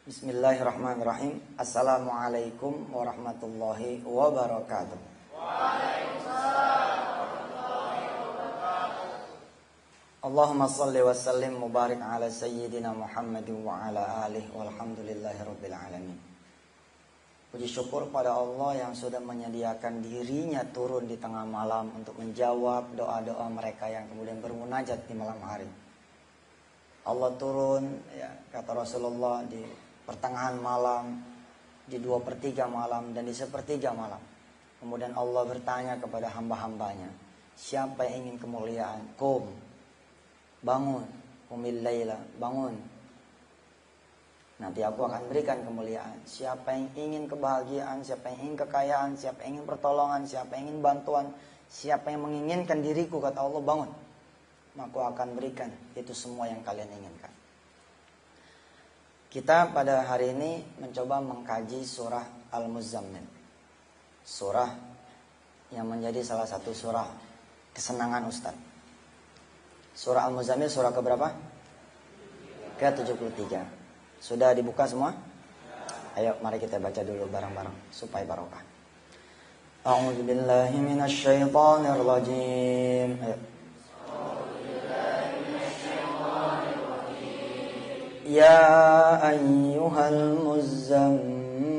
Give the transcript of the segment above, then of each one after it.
Bismillahirrahmanirrahim. Assalamualaikum warahmatullahi wabarakatuh. Waalaikumsalam warahmatullahi wabarakatuh. Allahumma salli wa sallim mubarak ala sayyidina Muhammadin wa ala alihi walhamdulillahi rabbil alamin. Puji syukur pada Allah yang sudah menyediakan dirinya turun di tengah malam untuk menjawab doa-doa mereka yang kemudian bermunajat di malam hari. Allah turun, ya, kata Rasulullah, di pertengahan malam, di 2/3 malam, dan di 1/3 malam. Kemudian Allah bertanya kepada hamba-hambanya, siapa yang ingin kemuliaan? Qum, bangun. Qumil laila, bangun. Nanti aku akan berikan kemuliaan. Siapa yang ingin kebahagiaan, siapa yang ingin kekayaan, siapa yang ingin pertolongan, siapa yang ingin bantuan, siapa yang menginginkan diriku, kata Allah, bangun. Maka aku akan berikan itu semua yang kalian inginkan. Kita pada hari ini mencoba mengkaji surah Al-Muzammil. Surah yang menjadi salah satu surah kesenangan Ustaz. Surah Al-Muzammil surah keberapa? Ke-73. Sudah dibuka semua? Ayo mari kita baca dulu bareng-bareng supaya barokah. A'udzu billahi minasyaitonir rajim. Ayo. Ya ayyuhal muzammil,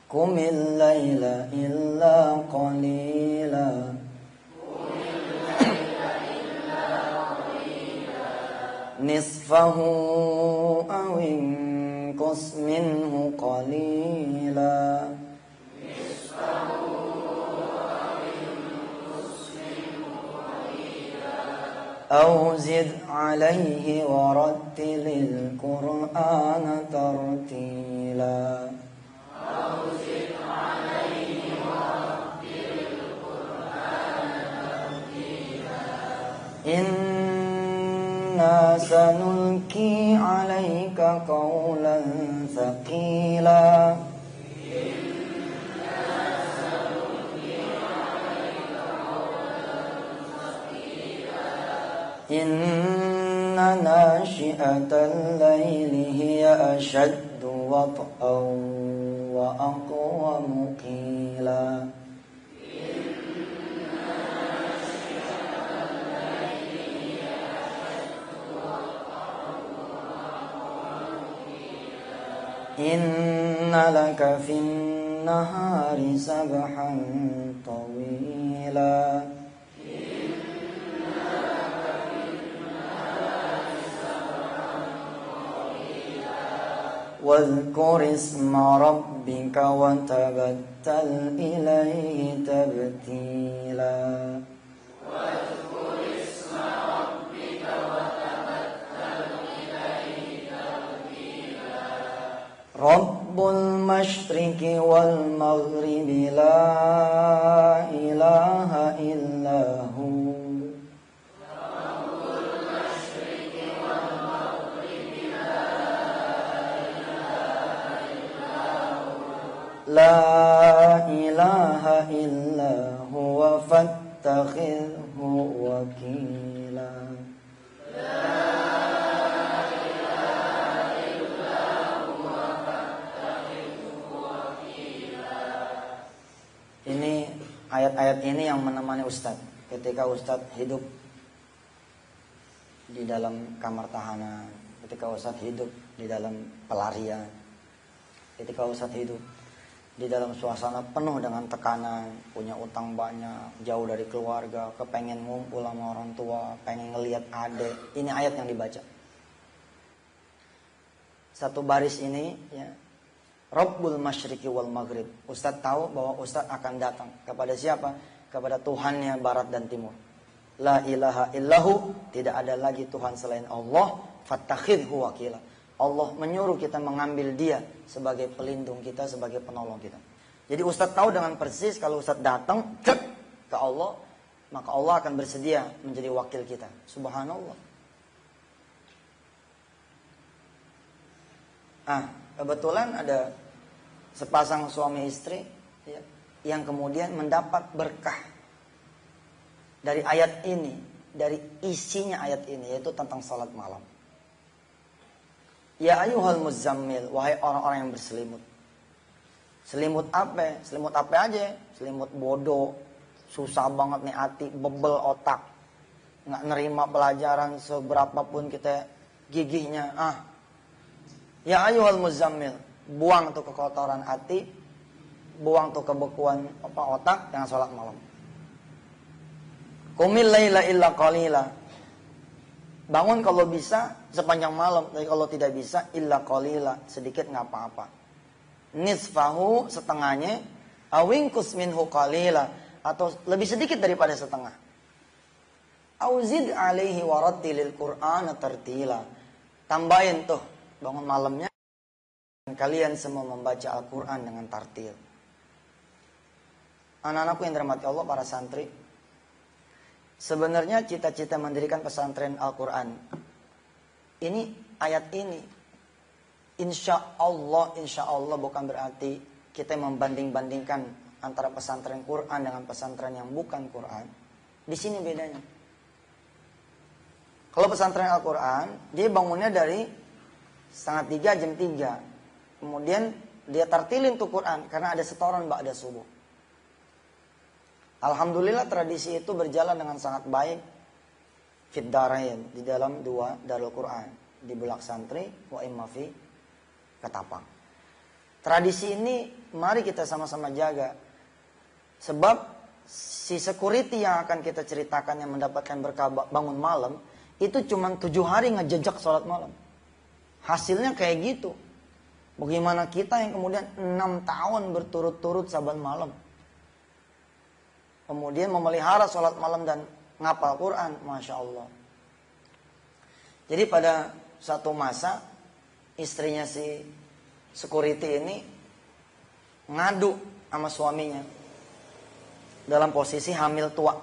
qumil laila illa qalila, nisfahu aw inqus minhu qalila, أو زد عليه ورتل القرآن ترتيلا إنا سنلقي عليك قولا ثقيلا إن ناشئة الليل هي أشد وطئا وأقوم قيلا إن لك في النهار سبحا طويلا واذكر اسم ربك وتبتل إليه تبتيلا رب المشرق والمغرب لا إله إلا هو لا إله إلا هو فاتخذه وكيلا Ini ayat-ayat ini yang menemani Ustadz ketika Ustadz hidup di dalam kamar tahanan, ketika Ustadz hidup di dalam pelarian, ketika Ustadz hidup di dalam suasana penuh dengan tekanan, punya utang banyak, jauh dari keluarga, kepengen ngumpul sama orang tua, pengen ngelihat adik. Ini ayat yang dibaca. Satu baris ini, ya, Rabbul Masyriqi wal Maghrib. Ustadz tahu bahwa Ustadz akan datang kepada siapa? Kepada Tuhannya Barat dan Timur. La ilaha illahu, tidak ada lagi Tuhan selain Allah. Fattakhidhu wakila. Allah menyuruh kita mengambil dia sebagai pelindung kita, sebagai penolong kita. Jadi Ustadz tahu dengan persis kalau Ustadz datang ke Allah, maka Allah akan bersedia menjadi wakil kita. Subhanallah. Kebetulan ada sepasang suami istri, ya, yang kemudian mendapat berkah dari ayat ini dari isinya ayat ini, yaitu tentang salat malam. Ya ayyuhal muzammil, wahai orang-orang yang berselimut. Selimut apa? Selimut apa aja? Selimut bodoh, susah banget nih hati, bebel otak, nggak nerima pelajaran seberapapun kita gigihnya. Ya ayyuhal muzammil, buang tuh kekotoran hati, buang tuh kebekuan otak, jangan sholat malam. Qumil laila illa qalila, bangun kalau bisa sepanjang malam, tapi kalau tidak bisa illa qalila, sedikit nggak apa-apa. Nisfahu, setengahnya, awingkus minhu qalila, atau lebih sedikit daripada setengah. Auzid alaihi warattilil qur'ana tartila, tambahin tuh bangun malamnya kalian semua membaca Al-Quran dengan tartil. Anak-anakku yang dirahmati Allah, para santri, sebenarnya cita-cita mendirikan pesantren Al-Quran ini, ayat ini, insya Allah bukan berarti kita membanding-bandingkan antara pesantren Quran dengan pesantren yang bukan Quran. Di sini bedanya. Kalau pesantren Al-Quran, dia bangunnya dari 2:30 jam 3. Kemudian dia tartilin tuh Quran karena ada setoran ba'da subuh. Alhamdulillah tradisi itu berjalan dengan sangat baik. Fid darain, di dalam 2 Darul Quran, di Bulak Santri wa imma fi Ketapang. Tradisi ini mari kita sama-sama jaga. Sebab si security yang akan kita ceritakan yang mendapatkan berkah bangun malam, itu cuma 7 hari ngejejak sholat malam. Hasilnya kayak gitu. Bagaimana kita yang kemudian 6 tahun berturut-turut saban malam, kemudian memelihara sholat malam dan ngapal Quran, Masya Allah. Jadi pada satu masa, istrinya si security ini ngadu sama suaminya dalam posisi hamil tua,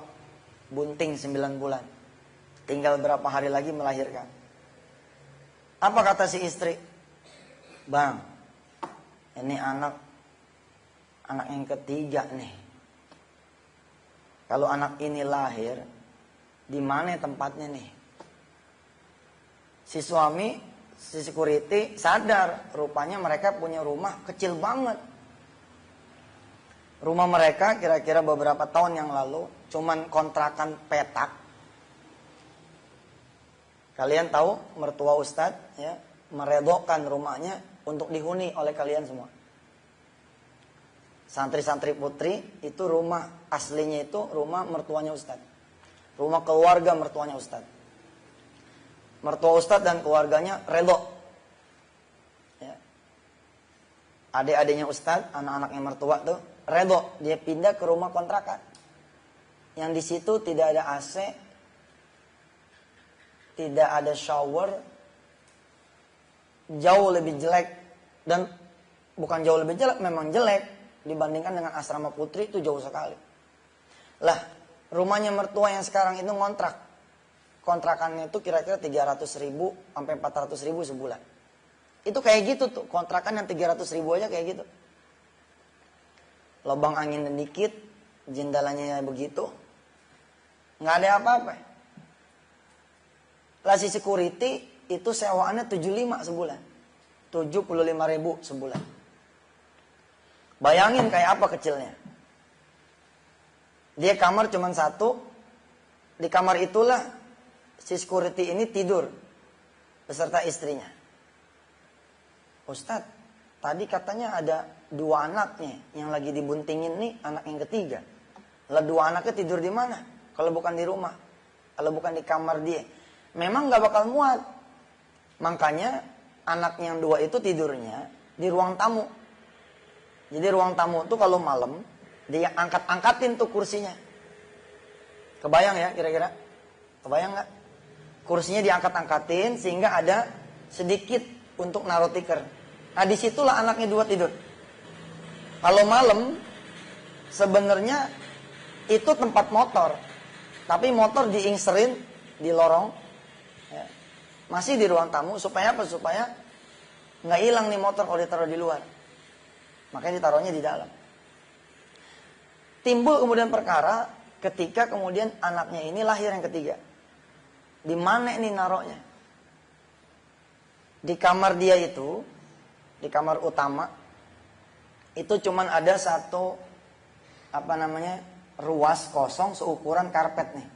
bunting 9 bulan, tinggal berapa hari lagi melahirkan. Apa kata si istri? Bang, ini anak yang ketiga nih. Kalau anak ini lahir, di mana tempatnya nih? Si suami, si security sadar, rupanya mereka punya rumah kecil banget. Rumah mereka kira-kira beberapa tahun yang lalu cuman kontrakan petak. Kalian tahu mertua Ustadz ya, meredokkan rumahnya untuk dihuni oleh kalian semua. Santri-santri putri itu rumah aslinya itu rumah mertuanya Ustadz. Rumah keluarga mertuanya Ustadz. Mertua Ustadz dan keluarganya redok. Ya. Adik-adiknya Ustadz, anak-anaknya mertua tuh redok. Dia pindah ke rumah kontrakan. Yang di situ tidak ada AC, tidak ada shower, jauh lebih jelek. Dan bukan jauh lebih jelek, memang jelek dibandingkan dengan asrama putri, itu jauh sekali. Lah, rumahnya mertua yang sekarang itu ngontrak, kontrakannya itu kira-kira 300.000 sampai 400.000 sebulan. Itu kayak gitu tuh, kontrakan yang 300.000 aja kayak gitu. Lubang angin dikit, jendelanya begitu, nggak ada apa-apa. Lah si security itu sewaannya 75 sebulan, 75.000 sebulan. Bayangin kayak apa kecilnya. Dia kamar cuma satu. Di kamar itulah si security ini tidur beserta istrinya. Ustadz, tadi katanya ada 2 anaknya yang lagi dibuntingin nih, anak yang ketiga. Lah 2 anaknya tidur di mana? Kalau bukan di rumah, kalau bukan di kamar dia. Memang gak bakal muat. Makanya anak yang 2 itu tidurnya di ruang tamu. Jadi ruang tamu tuh kalau malam dia angkat-angkatin tuh kursinya. Kebayang ya kira-kira? Kebayang gak? Kursinya diangkat-angkatin sehingga ada sedikit untuk naruh tikar. Nah disitulah anaknya 2 tidur. Kalau malam sebenarnya itu tempat motor, tapi motor diingserin di lorong, ya. Masih di ruang tamu supaya apa? Supaya nggak hilang nih motor kalau ditaruh di luar. Makanya ditaruhnya di dalam. Timbul kemudian perkara ketika kemudian anaknya ini lahir yang ketiga. Di mana ini naroknya? Di kamar dia itu, di kamar utama, itu cuman ada satu, ruas kosong seukuran karpet nih.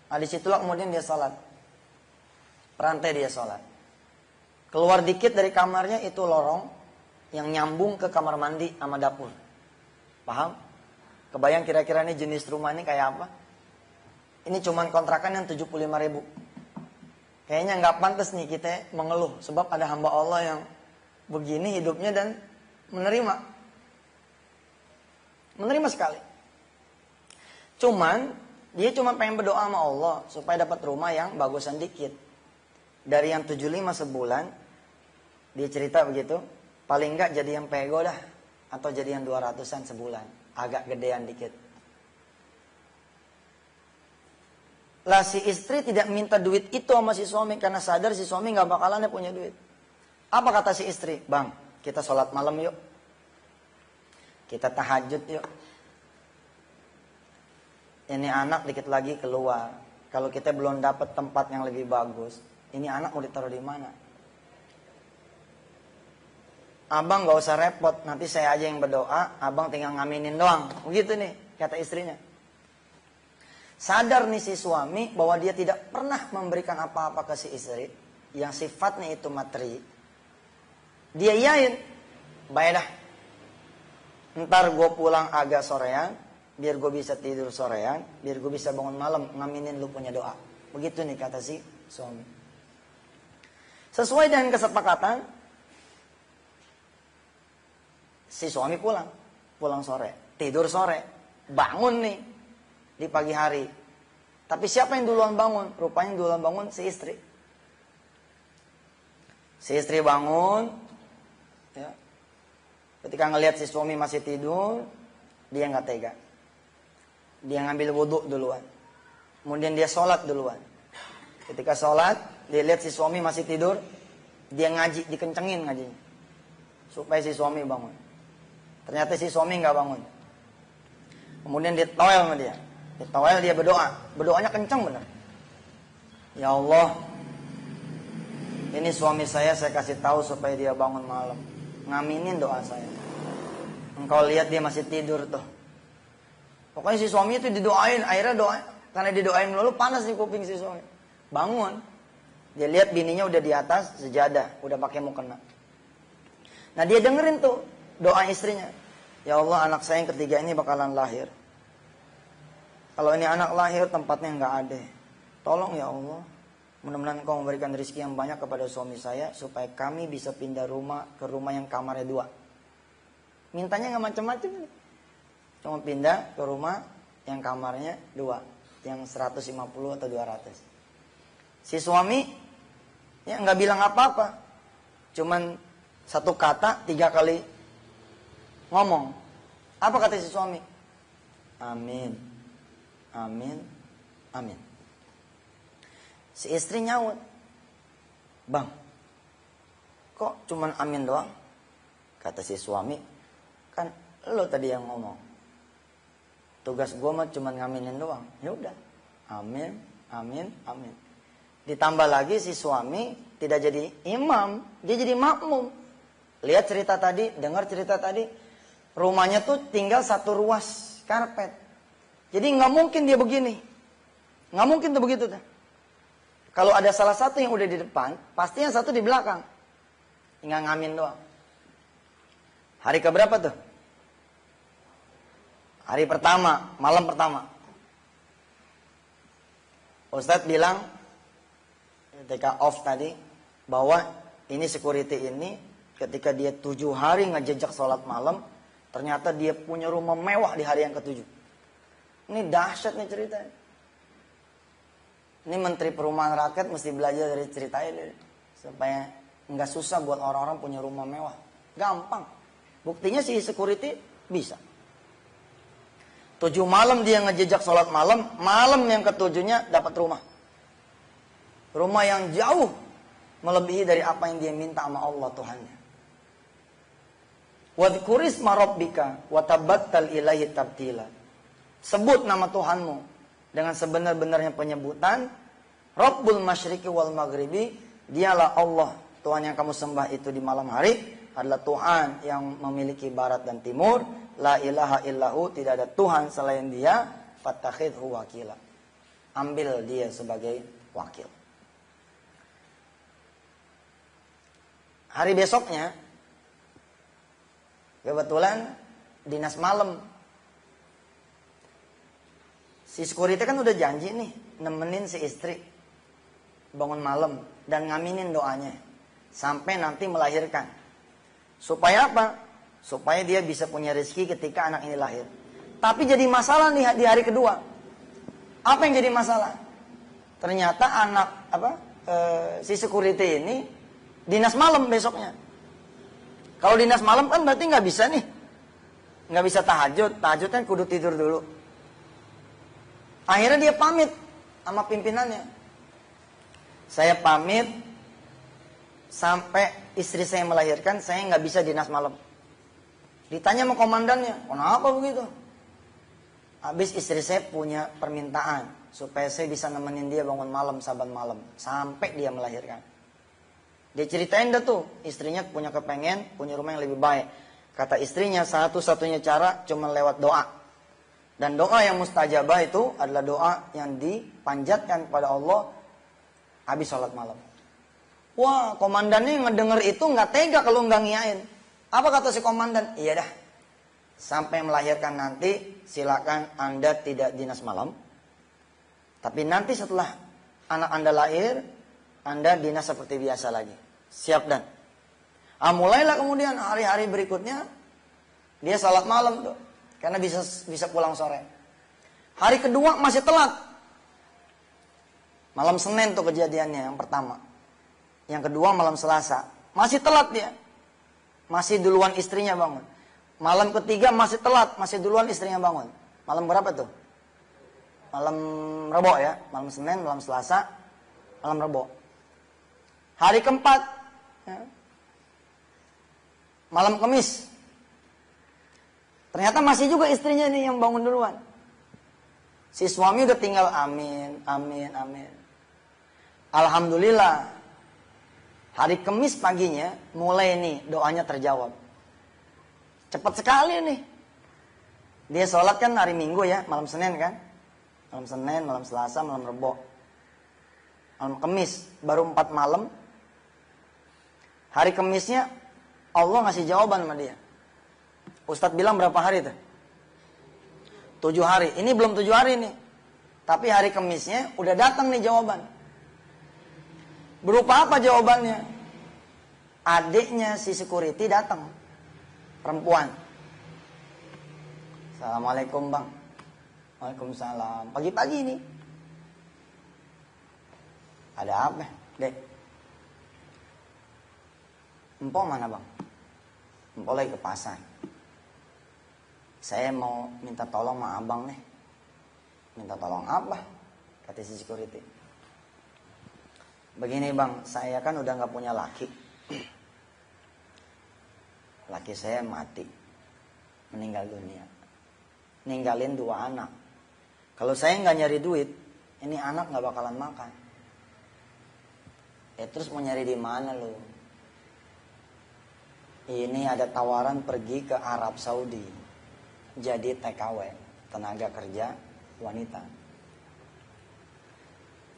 Nah, disitulah kemudian dia sholat. Perantai dia sholat. Keluar dikit dari kamarnya itu lorong yang nyambung ke kamar mandi sama dapur. Paham? Kebayang kira-kira ini jenis rumah ini kayak apa? Ini cuman kontrakan yang 75.000. Kayaknya nggak pantas nih kita mengeluh. Sebab ada hamba Allah yang begini hidupnya dan menerima. Menerima sekali. Dia cuma pengen berdoa sama Allah supaya dapat rumah yang bagusan dikit. Dari yang 75 sebulan, dia cerita begitu, paling enggak jadi yang pego dah. Atau jadi yang 200-an sebulan. Agak gedean dikit. Lah si istri tidak minta duit itu sama si suami karena sadar si suami nggak bakalan punya duit. Apa kata si istri? Bang, kita sholat malam yuk. Kita tahajud yuk. Ini anak dikit lagi keluar. Kalau kita belum dapat tempat yang lebih bagus, ini anak mau ditaruh di mana? Abang gak usah repot, nanti saya aja yang berdoa, abang tinggal ngaminin doang. Begitu nih, kata istrinya. Sadar nih si suami bahwa dia tidak pernah memberikan apa-apa ke si istri yang sifatnya itu materi. Dia iyain, baiklah. Ntar gue pulang agak sorean, biar gue bisa tidur sorean, biar gue bisa bangun malam ngaminin lu punya doa. Begitu nih kata si suami. Sesuai dengan kesepakatan, si suami pulang sore, tidur sore, bangun nih di pagi hari. Tapi siapa yang duluan bangun? Rupanya yang duluan bangun si istri. Si istri bangun, ya. Ketika ngelihat si suami masih tidur, dia nggak tega. Dia ngambil wudhu duluan. Kemudian dia sholat duluan. Ketika sholat, dia lihat si suami masih tidur, dia ngaji, dikencengin ngajinya, supaya si suami bangun. Ternyata si suami nggak bangun. Kemudian dia towel sama dia. Tawel dia berdoa. Berdoanya kencang benar. Ya Allah, ini suami saya kasih tahu supaya dia bangun malam. Ngaminin doa saya. Engkau lihat dia masih tidur tuh. Pokoknya si suami itu didoain. Akhirnya doa, karena didoain melulu panas di kuping si suami. Bangun. Dia lihat bininya udah di atas sejadah, udah pakai mukena. Nah dia dengerin tuh doa istrinya. Ya Allah, anak saya yang ketiga ini bakalan lahir. Kalau ini anak lahir tempatnya nggak ada. Tolong ya Allah, mudah-mudahan Engkau memberikan rezeki yang banyak kepada suami saya supaya kami bisa pindah rumah ke rumah yang kamarnya 2. Mintanya nggak macam-macam, cuma pindah ke rumah yang kamarnya 2, yang 150 atau 200. Si suami ya nggak bilang apa-apa, cuman satu kata 3 kali ngomong. Apa kata si suami? Amin. Amin, amin. Si istri nyaut, bang, kok cuman amin doang? Kata si suami, kan lo tadi yang ngomong. Tugas gue mah cuman ngaminin doang. Ya udah, amin, amin, amin. Ditambah lagi si suami tidak jadi imam, dia jadi makmum. Lihat cerita tadi, dengar cerita tadi, rumahnya tuh tinggal satu ruas karpet. Jadi nggak mungkin dia begini, nggak mungkin tuh begitu tuh. Kalau ada salah satu yang udah di depan, pasti yang satu di belakang, tinggal ngamin doang. Hari keberapa tuh? Hari pertama, malam pertama. Ustadz bilang ketika off tadi bahwa ini security ini ketika dia 7 hari ngejejak sholat malam, ternyata dia punya rumah mewah di hari yang ke-7. Ini dahsyat nih cerita. Ini Menteri Perumahan Rakyat mesti belajar dari cerita ini supaya nggak susah buat orang-orang punya rumah mewah. Gampang. Buktinya si security bisa. 7 malam dia ngejejak sholat malam, malam yang ke-7-nya dapat rumah. Rumah yang jauh melebihi dari apa yang dia minta sama Allah Tuhannya. Wadhkurisma rabbika wa tabattal ilaihi tabtila. Sebut nama Tuhanmu dengan sebenar-benarnya penyebutan Rabbul masyriqi wal maghribi, dialah Allah, Tuhan yang kamu sembah itu di malam hari adalah Tuhan yang memiliki barat dan timur. La ilaha illahu, tidak ada Tuhan selain Dia. Fattakhidhu wakila, ambil Dia sebagai wakil. Hari besoknya kebetulan dinas malam. Si security kan udah janji nih nemenin si istri bangun malam dan ngaminin doanya sampai nanti melahirkan. Supaya apa? Supaya dia bisa punya rezeki ketika anak ini lahir. Tapi jadi masalah nih di hari kedua. Apa yang jadi masalah? Ternyata si security ini dinas malam besoknya. Kalau dinas malam kan berarti nggak bisa nih, nggak bisa tahajud. Tahajud kan kudu tidur dulu. Akhirnya dia pamit sama pimpinannya. Saya pamit sampai istri saya melahirkan, saya nggak bisa dinas malam. Ditanya sama komandannya, kenapa begitu? Habis istri saya punya permintaan supaya saya bisa nemenin dia bangun malam, saban malam sampai dia melahirkan. Dia ceritain dah tuh, istrinya punya kepengen punya rumah yang lebih baik. Kata istrinya satu-satunya cara cuma lewat doa. Dan doa yang mustajabah itu adalah doa yang dipanjatkan kepada Allah habis sholat malam. Wah, komandannya yang ngedenger itu nggak tega kalau nggak ngiyain. Apa kata si komandan? Iya dah, sampai melahirkan nanti silakan Anda tidak dinas malam. Tapi nanti setelah anak Anda lahir, Anda dinas seperti biasa lagi. Siap dan. Mulailah kemudian hari-hari berikutnya dia salat malam tuh, karena bisa pulang sore. Hari kedua masih telat. Malam Senin tuh kejadiannya yang pertama. Yang kedua malam Selasa masih telat dia. Masih duluan istrinya bangun. Malam ketiga masih telat, masih duluan istrinya bangun. Malam berapa tuh? Malam Rebo ya, malam Senin, malam Selasa, malam Rebo. Hari keempat, ya, malam Kamis. Ternyata masih juga istrinya nih yang bangun duluan. Si suami udah tinggal amin, amin, amin. Alhamdulillah, hari Kamis paginya mulai nih doanya terjawab. Cepat sekali nih. Dia sholat kan hari Minggu ya, malam Senin kan. Malam Senin, malam Selasa, malam Rebo. Malam Kamis, baru 4 malam. Hari Kamisnya Allah ngasih jawaban sama dia. Ustadz bilang berapa hari tuh? 7 hari. Ini belum 7 hari nih. Tapi hari Kamisnya udah datang nih jawaban. Berupa apa jawabannya? Adiknya si security datang. Perempuan. Assalamualaikum bang. Waalaikumsalam. Pagi-pagi nih. Ada apa dek? Empok mana bang? Empok lagi ke pasar. Saya mau minta tolong sama abang nih. Minta tolong apa? Kata si security. Begini bang, saya kan udah gak punya laki. Laki saya mati, meninggal dunia. Ninggalin 2 anak. Kalau saya gak nyari duit, ini anak gak bakalan makan. Terus mau nyari di mana lo? Ini ada tawaran pergi ke Arab Saudi. Jadi TKW, tenaga kerja wanita.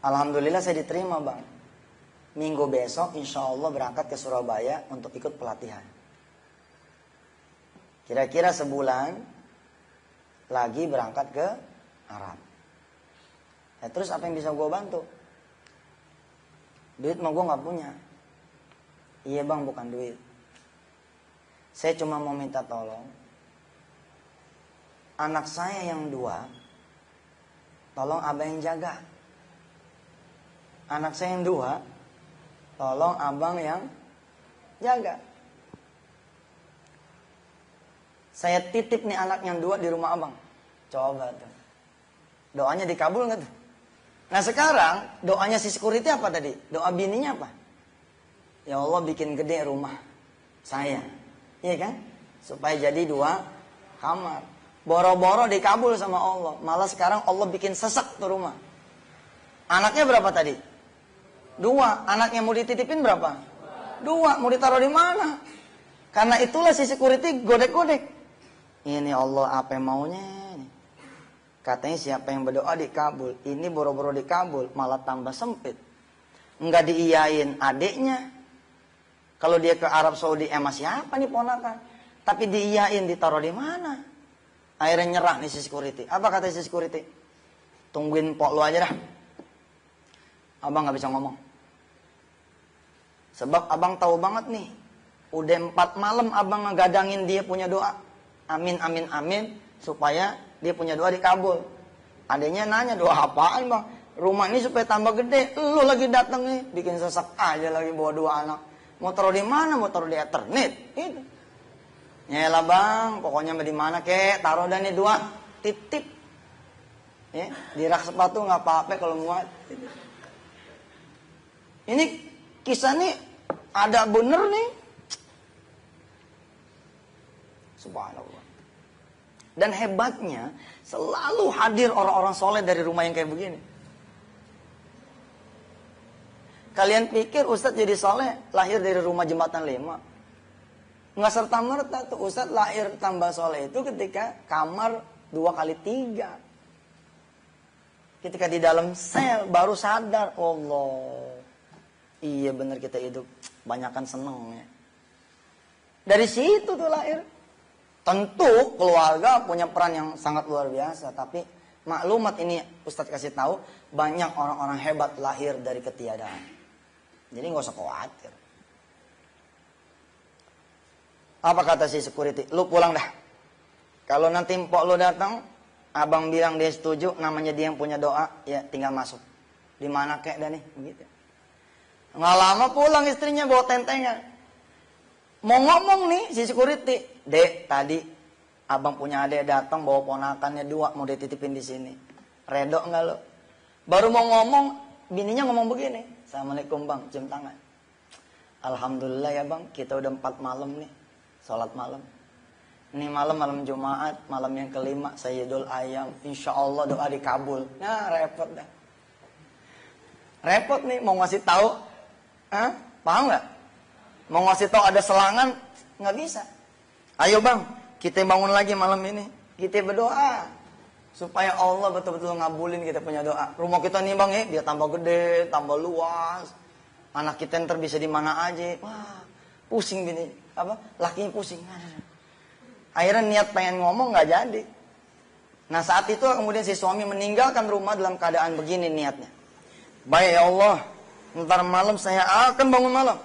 Alhamdulillah saya diterima bang. Minggu besok insya Allah berangkat ke Surabaya untuk ikut pelatihan. Kira-kira sebulan lagi berangkat ke Arab. Terus apa yang bisa gue bantu? Duit mah gue gak punya. Iya bang, bukan duit. Saya cuma mau minta tolong. Anak saya yang 2, tolong abang yang jaga. Anak saya yang 2, tolong abang yang jaga. Saya titip nih anak yang 2 di rumah abang. Coba tuh. Doanya dikabul gak tuh? Nah sekarang doanya si security apa tadi? Doa bininya apa? Ya Allah bikin gede rumah saya. Iya kan? Supaya jadi 2 kamar. Boro-boro dikabul sama Allah. Malah sekarang Allah bikin sesek tuh rumah. Anaknya berapa tadi? Dua. Anaknya mau dititipin berapa? Dua. Mau ditaruh di mana? Karena itulah si security godek-godek. Ini Allah apa yang maunya? Katanya siapa yang berdoa dikabul. Ini boro-boro dikabul, malah tambah sempit. Enggak diiyain adiknya. Kalau dia ke Arab Saudi, emang siapa nih ponakan? Tapi diiyain, ditaruh di mana? Akhirnya nyerah nih si security. Apa kata si security? Tungguin pok lu aja dah. Abang gak bisa ngomong. Sebab abang tahu banget nih. Udah 4 malam abang ngegadangin dia punya doa. Amin, amin, amin. Supaya dia punya doa dikabul. Adanya nanya, doa apaan bang? Rumah ini supaya tambah gede. Lu lagi datang nih, bikin sesak aja lagi bawa 2 anak. Mau taruh di mana? Mau taruh di Ethernet? Itu. Nyalah bang, pokoknya di mana kek, taruh dah nih 2, titip. Ya, di rak sepatu nggak apa-apa kalau muat. Ini kisah nih ada bener nih. Subhanallah. Dan hebatnya selalu hadir orang-orang soleh dari rumah yang kayak begini. Kalian pikir Ustadz jadi soleh lahir dari rumah jembatan 5? Nggak serta-merta tuh Ustadz lahir tambah soleh itu ketika kamar 2x3. Ketika di dalam sel baru sadar, Allah, iya bener kita hidup banyakan seneng ya. Dari situ tuh lahir. Tentu keluarga punya peran yang sangat luar biasa, tapi maklumat ini Ustadz kasih tahu banyak orang-orang hebat lahir dari ketiadaan. Jadi nggak usah khawatir. Apa kata si security? Lu pulang dah. Kalau nanti mpok lu datang, abang bilang dia setuju, namanya dia yang punya doa, ya tinggal masuk. Di mana kek dah nih, begitu. Nggak lama pulang istrinya bawa tentengan. Mau ngomong nih si security, Dek, tadi abang punya adek datang bawa ponakannya 2 mau dititipin di sini. Redok nggak lo? Baru mau ngomong, bininya ngomong begini. Assalamualaikum bang, cium tangan. Alhamdulillah ya bang, kita udah 4 malam nih, sholat malam. Ini malam Jumat, malam yang kelima, Sayyidul Ayam. Insya Allah doa dikabul. Nah repot dah. Repot nih, mau ngasih tahu, paham nggak? Mau ngasih tahu ada selangan, nggak bisa. Ayo bang, kita bangun lagi malam ini. Kita berdoa supaya Allah betul-betul ngabulin kita punya doa. Rumah kita nih bang ya, dia tambah gede, tambah luas. Anak kita ntar bisa di mana aja. Wah, pusing bini. Lakinya pusing. Akhirnya niat pengen ngomong nggak jadi. Nah saat itu kemudian si suami meninggalkan rumah dalam keadaan begini niatnya. Baik ya Allah, ntar malam saya akan bangun malam.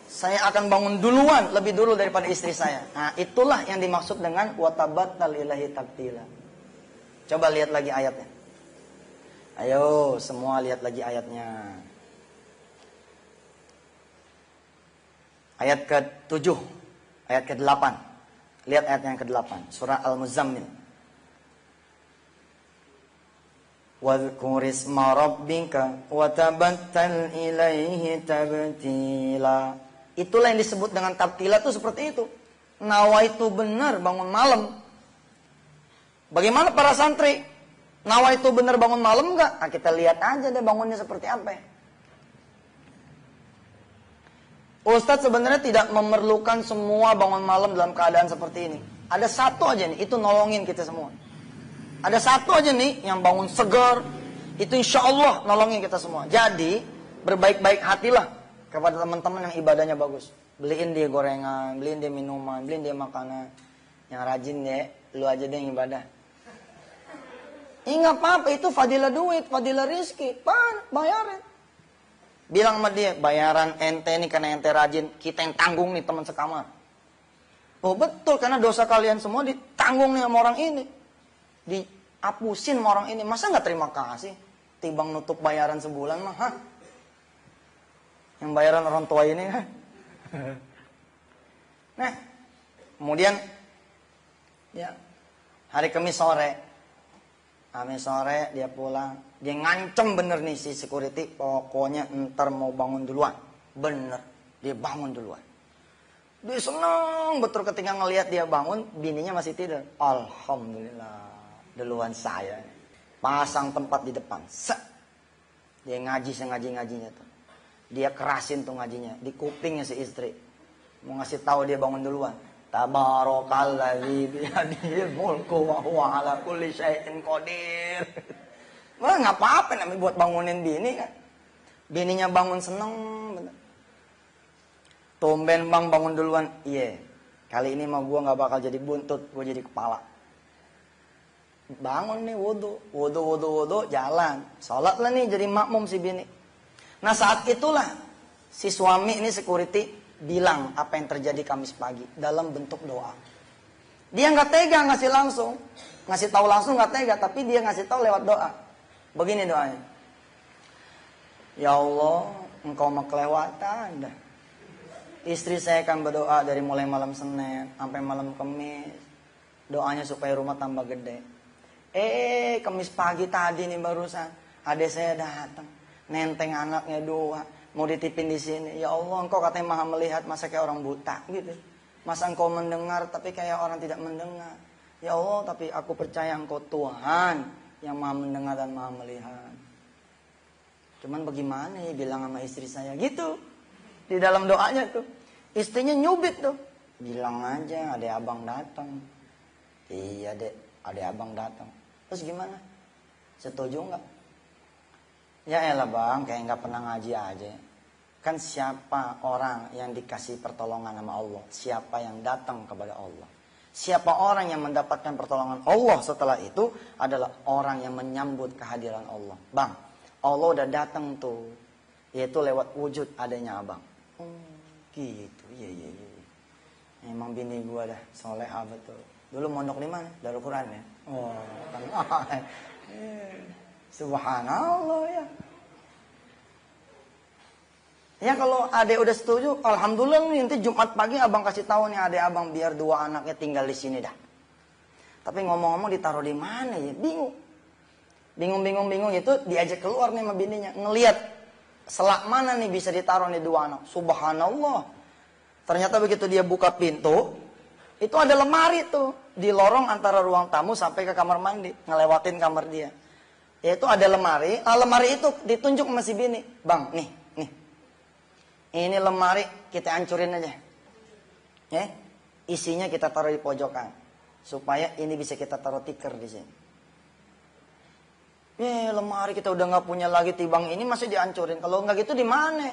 Saya akan bangun duluan, lebih dulu daripada istri saya. Nah itulah yang dimaksud dengan watabattal ilahi tabtila. Coba lihat lagi ayatnya. Ayo semua lihat lagi ayatnya. Ayat ke-7, ayat ke-8. Lihat ayat yang ke-8, surah Al-Muzammil. Wadhkur isma rabbika watabattal ilaihi tabtila. Itulah yang disebut dengan tabtila itu seperti itu. Nawaitu benar bangun malam. Bagaimana para santri? Nawaitu benar bangun malam enggak? Nah, kita lihat aja deh bangunnya seperti apa ya. Ustadz sebenarnya tidak memerlukan semua bangun malam dalam keadaan seperti ini. Ada satu aja nih, itu nolongin kita semua. Ada satu aja nih yang bangun segar, itu insya Allah nolongin kita semua. Jadi berbaik-baik hatilah kepada teman-teman yang ibadahnya bagus. Beliin dia gorengan, beliin dia minuman, beliin dia makanan. Yang rajin deh, lu aja deh yang ibadah. Nggak apa-apa, itu fadilah duit, fadilah rizki. Bayarin. Bilang sama dia, bayaran ente nih karena ente rajin, kita yang tanggung nih teman sekamar. Oh betul, karena dosa kalian semua ditanggung nih sama orang ini. Dihapusin sama orang ini. Masa nggak terima kasih? Timbang nutup bayaran sebulan mah, hah? Yang bayaran orang tua ini kan. Nah, kemudian ya hari Kamis sore dia pulang, dia ngancem bener nih si security, pokoknya ntar mau bangun duluan. Bener, dia bangun duluan. Dia seneng betul ketika ngelihat dia bangun, bininya masih tidur. Alhamdulillah, duluan saya. Pasang tempat di depan. Dia ngaji ngajinya tuh. Dia kerasin tuh ngajinya di kupingnya si istri. Mau ngasih tahu dia bangun duluan. Tabarakalladzi biyadihil mulku wa huwa ala kulli syai'in qadir. Wah, enggak apa-apa namanya buat bangunin bini kan. Bininya bangun seneng bener. Tumben Bang bangun duluan. Iya. Kali ini mah gua enggak bakal jadi buntut, gua jadi kepala. Bangun nih wudu, jalan. Salat lah nih jadi makmum si bini. Nah saat itulah si suami ini security bilang apa yang terjadi Kamis pagi dalam bentuk doa. Dia nggak tega ngasih tahu langsung nggak tega, tapi dia ngasih tahu lewat doa. Begini doanya. Ya Allah, engkau mah kelewatan dah. Istri saya akan berdoa dari mulai malam Senin sampai malam Kamis. Doanya supaya rumah tambah gede. Kamis pagi tadi nih barusan adik saya datang. Nenteng anaknya 2, mau ditipin di sini. Ya Allah, engkau katanya maha melihat, masa kayak orang buta gitu. Masa engkau mendengar tapi kayak orang tidak mendengar. Ya Allah, tapi aku percaya engkau Tuhan yang maha mendengar dan maha melihat. Cuman bagaimana ya bilang sama istri saya gitu. Di dalam doanya tuh istrinya nyubit tuh. Bilang aja adek abang datang. Iya dek, adek abang datang. Terus gimana? Setuju nggak? Ya elah bang, kayak nggak pernah ngaji aja. Kan siapa orang yang dikasih pertolongan sama Allah? Siapa yang datang kepada Allah? Siapa orang yang mendapatkan pertolongan Allah setelah itu adalah orang yang menyambut kehadiran Allah. Bang, Allah udah datang tuh. Yaitu lewat wujud adanya abang. Gitu, iya. Emang bini gua dah solehah betul. Dulu mondok di mana? Darul Quran ya? Oh, kan. Subhanallah ya. Ya kalau adek udah setuju, alhamdulillah nih nanti Jumat pagi abang kasih tahu nih adek abang biar 2 anaknya tinggal di sini dah. Tapi ngomong-ngomong ditaruh di mana ya? Bingung itu diajak keluar nih sama bininya, ngelihat selak mana nih bisa ditaruh nih 2 anak. Subhanallah. Ternyata begitu dia buka pintu, itu ada lemari tuh di lorong antara ruang tamu sampai ke kamar mandi, ngelewatin kamar dia. Yaitu ada lemari, lemari itu ditunjuk sama si bini. Bang, nih. Ini lemari kita hancurin aja. Ya, isinya kita taruh di pojokan. Supaya ini bisa kita taruh tikar di sini. Lemari kita udah nggak punya lagi tibang ini masih dihancurin. Kalau nggak gitu di mana?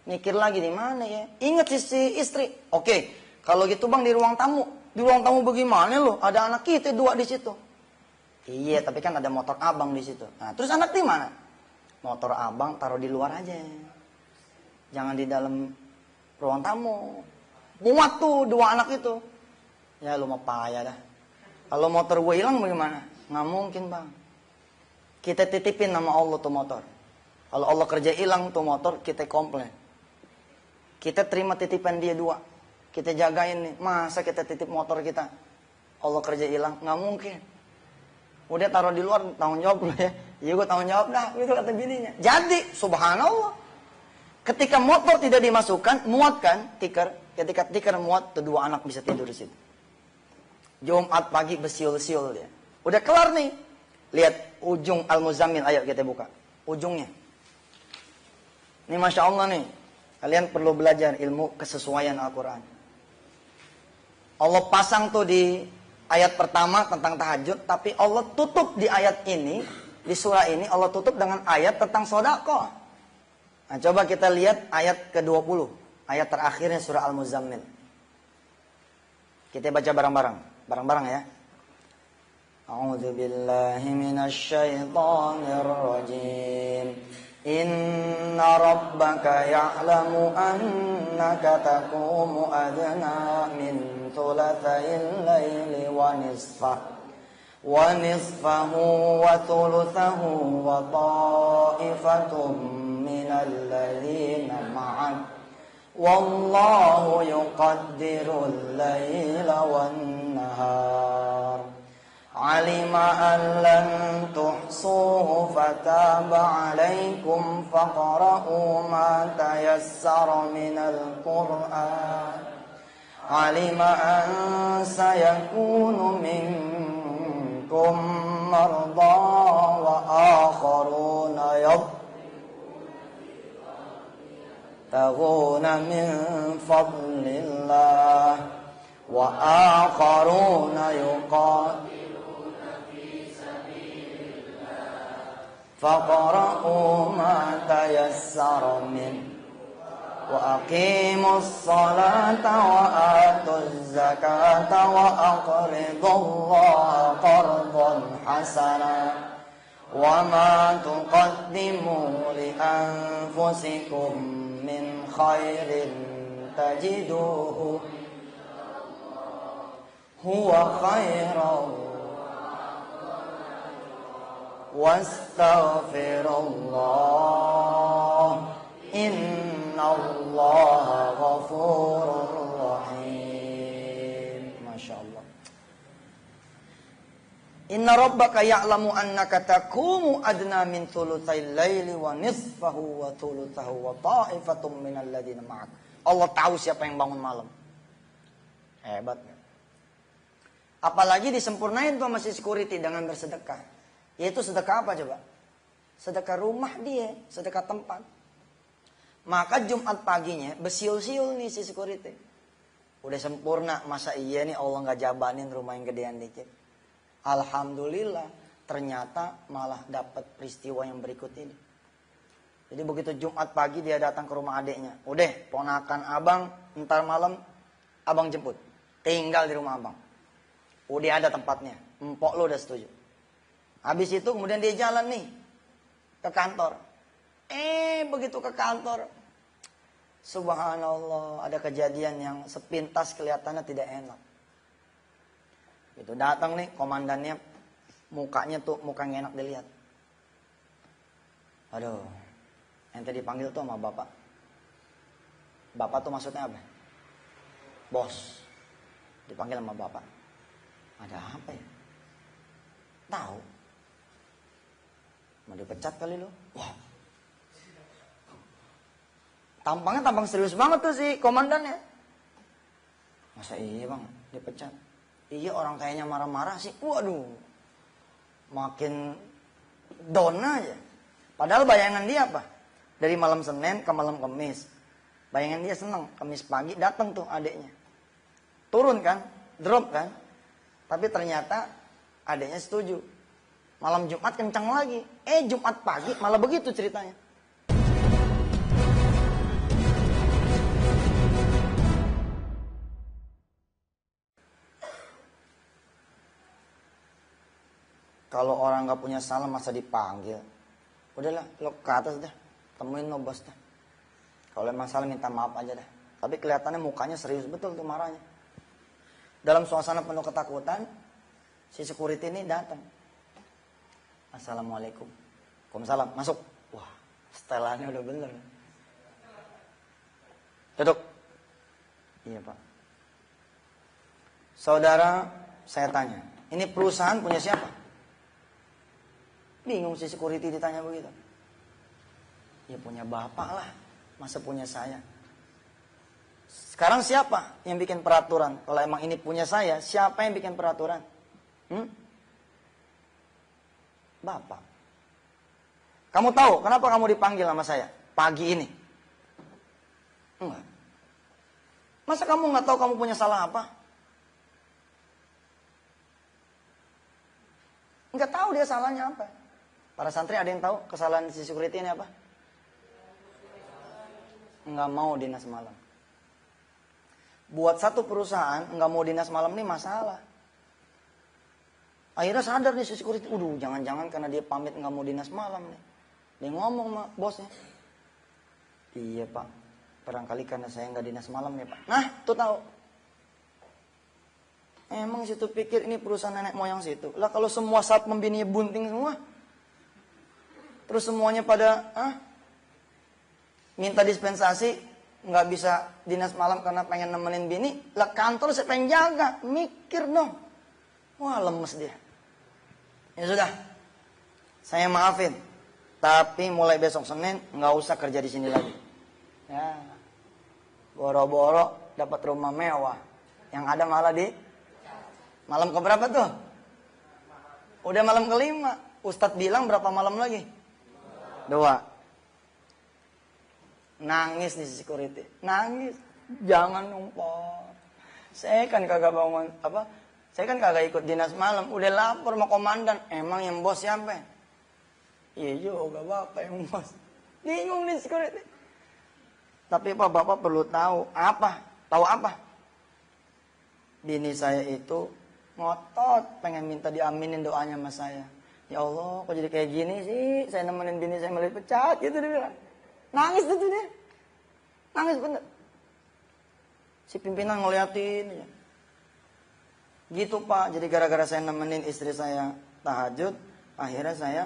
Mikir lagi di mana ya? Ingat si istri. Oke, kalau gitu bang di ruang tamu. Di ruang tamu bagaimana lo? Ada anak kita 2 di situ. Iya, tapi kan ada motor abang di situ. Nah, terus anak di mana? Motor abang taruh di luar aja. Jangan di dalam ruang tamu. Muat tuh 2 anak itu. Ya lu mah payah dah. Kalau motor gue hilang bagaimana? Nggak mungkin bang. Kita titipin nama Allah tuh motor. Kalau Allah kerja hilang tuh motor, kita komplain. Kita terima titipan dia 2. Kita jagain nih. Masa kita titip motor kita? Allah kerja hilang? Nggak mungkin. Udah taruh di luar, tanggung jawab lah ya. Iya gue tanggung jawab dah, itu kata bininya. Jadi, subhanallah. Ketika motor tidak dimasukkan, muat kan tikar. Ketika tikar muat, tuh 2 anak bisa tidur di situ. Jumat pagi bersiul-siul dia. Udah kelar nih. Lihat ujung Al-Muzammil, ayo kita buka. Ujungnya. Ini Masya Allah nih. Kalian perlu belajar ilmu kesesuaian Al-Quran. Allah pasang tuh di ayat pertama tentang tahajud, tapi Allah tutup di ayat ini, di surah ini, Allah tutup dengan ayat tentang sedekah. Nah, coba kita lihat ayat ke-20, ayat terakhirnya surah Al-Muzammil. Kita baca bareng-bareng ya. A'udzu billahi minasy syaithanir rajim. Inna rabbaka ya'lamu annaka taqumu adna min thulathayil laili wa nisfahu wa thuluthahu wa ta'ifatum minal ladzina ma'ak wallahu yuqaddirul laila wan nahar alima an lan tuhsuhu fataba alaikum faqra'u ma tayassara minal Qur'an alima an sayakunu minkum marda wa akharuna يبتغون من فضل الله وآخرون يقاتلون في سبيل الله فاقرؤوا ما تيسر منه وأقيموا الصلاة وآتوا الزكاة وأقرضوا الله قرضا حسنا وما تقدموا لأنفسكم من خير تجدوه هو خيرا واستغفر الله إن الله غفور رحيم. Masya Allah. Inna rabbaka ya'lamu annaka taqumu adna min thulutsai laili wa nisfahu wa thulutsahu wa ta'ifatum minal ladzina ma'ak. Allah tahu siapa yang bangun malam. Hebat. Apalagi disempurnain tuh masih security dengan bersedekah. Yaitu sedekah apa coba? Sedekah rumah dia, sedekah tempat. Maka Jumat paginya besiul-siul nih si security. Udah sempurna, masa iya nih Allah nggak jabanin rumah yang gedean dikit. Alhamdulillah, ternyata malah dapat peristiwa yang berikut ini. Jadi begitu Jumat pagi dia datang ke rumah adiknya. Udah, ponakan abang, ntar malam abang jemput. Tinggal di rumah abang. Udah ada tempatnya. Empok lo udah setuju. Habis itu kemudian dia jalan nih ke kantor. Begitu ke kantor, subhanallah, ada kejadian yang sepintas kelihatannya tidak enak. Itu datang nih komandannya, mukanya tuh muka nggak enak dilihat. Aduh, ente dipanggil tuh sama bapak. Bapak tuh maksudnya apa? Bos. Dipanggil sama bapak. Ada apa ya? Tahu. Mau dipecat kali lo? Wah. Tampangnya tampang serius banget tuh si komandannya. Masa iya bang, dipecat? Iya, orang kayaknya marah-marah sih. Waduh, makin down aja. Padahal bayangan dia apa? Dari malam Senin ke malam Kamis. Bayangan dia seneng. Kamis pagi datang tuh adiknya. Turun kan? Drop kan? Tapi ternyata adiknya setuju. Malam Jumat kencang lagi. Jumat pagi malah begitu ceritanya. Kalau orang nggak punya salah masa dipanggil. Udahlah, lo ke atas dah. Temuin lo bos dah. Kalau emang salah minta maaf aja dah. Tapi kelihatannya mukanya serius betul tuh marahnya. Dalam suasana penuh ketakutan, si security ini datang. Assalamualaikum. Waalaikumsalam. Masuk. Wah, setelannya udah bener. Duduk. Iya pak. Saudara, saya tanya. Ini perusahaan punya siapa? Bingung si security ditanya begitu. Ya punya bapak lah. Masa punya saya? Sekarang siapa yang bikin peraturan? Kalau emang ini punya saya, siapa yang bikin peraturan? Bapak. Kamu tahu kenapa kamu dipanggil sama saya pagi ini? Enggak. Masa kamu nggak tahu kamu punya salah apa? Nggak tahu dia salahnya apa. Para santri ada yang tahu kesalahan si security ini apa? Nggak mau dinas malam. Buat satu perusahaan nggak mau dinas malam ini masalah. Akhirnya sadar nih si security, jangan-jangan karena dia pamit nggak mau dinas malam nih. Dia ngomong sama bosnya. Iya pak, barangkali karena saya nggak dinas malam ya pak. Nah, tuh tahu. Emang situ pikir ini perusahaan nenek moyang situ. Lah kalau semua saat membininya bunting semua. Terus semuanya pada minta dispensasi, nggak bisa dinas malam karena pengen nemenin bini. Lah kantor saya pengen jaga, mikir dong. Wah lemes dia. Ya sudah, saya maafin. Tapi mulai besok Senin nggak usah kerja di sini lagi. Ya, boro-boro dapat rumah mewah. Yang ada malah di malam keberapa tuh? Udah malam kelima. Ustadz bilang berapa malam lagi? 2. Nangis nih security. Nangis. Jangan numpang. Saya kan kagak bangun saya kan kagak ikut dinas malam. Udah lapor sama komandan. Emang yang bos siapa? Iya juga bapak yang bos. Bingung nih security. Tapi Pak, bapak perlu tahu. Apa? Tahu apa? Bini saya itu ngotot pengen minta diaminin doanya sama saya. Ya Allah, kok jadi kayak gini sih? Saya nemenin bini saya malah dipecat gitu dia bilang. Nangis tuh dia. Nangis bener. Si pimpinan ngeliatin ya. Gitu Pak, jadi gara-gara saya nemenin istri saya tahajud, akhirnya saya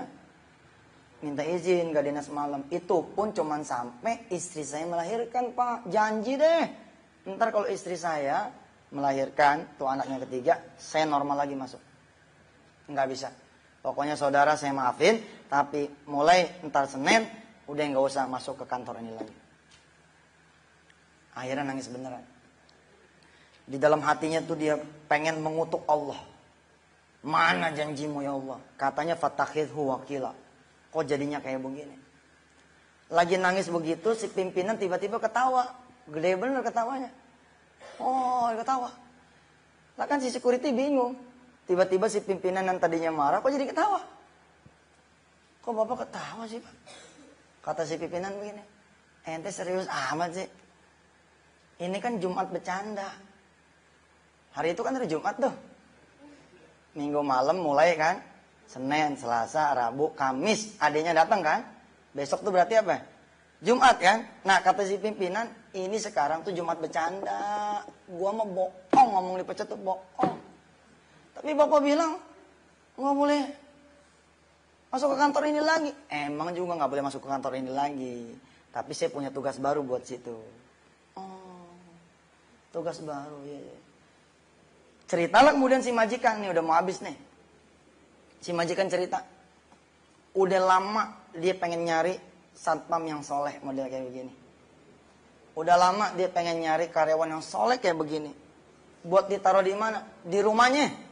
minta izin ke dinas malam. Itu pun cuman sampai istri saya melahirkan Pak. Janji deh. Ntar kalau istri saya melahirkan, tuh anaknya ketiga, saya normal lagi masuk. Nggak bisa. Pokoknya saudara saya maafin, tapi mulai ntar Senin, udah nggak usah masuk ke kantor ini lagi. Akhirnya nangis beneran. Di dalam hatinya tuh dia pengen mengutuk Allah. Mana janjimu ya Allah? Katanya fatakhidhu wakila. Kok jadinya kayak begini? Lagi nangis begitu, si pimpinan tiba-tiba ketawa. Gede bener ketawanya. Oh, ketawa. Lah kan si security bingung. Tiba-tiba si pimpinan yang tadinya marah, kok jadi ketawa? Kok bapak ketawa sih Pak? Kata si pimpinan begini. Ente serius amat sih. Ini kan Jumat bercanda. Hari itu kan hari Jumat tuh. Minggu malam mulai kan. Senin, Selasa, Rabu, Kamis. Adanya datang kan. Besok tuh berarti apa? Jumat kan. Nah kata si pimpinan. Ini sekarang tuh Jumat bercanda. Gua mah bohong ngomong dipecat tuh bohong. Tapi bapak bilang. Nggak boleh masuk ke kantor ini lagi. Emang juga nggak boleh masuk ke kantor ini lagi. Tapi saya punya tugas baru buat situ. Oh, tugas baru ya. Ceritalah kemudian si majikan, nih udah mau habis nih. Si majikan cerita, udah lama dia pengen nyari satpam yang soleh model kayak begini. Udah lama dia pengen nyari karyawan yang soleh kayak begini. Buat ditaruh di mana? Di rumahnya.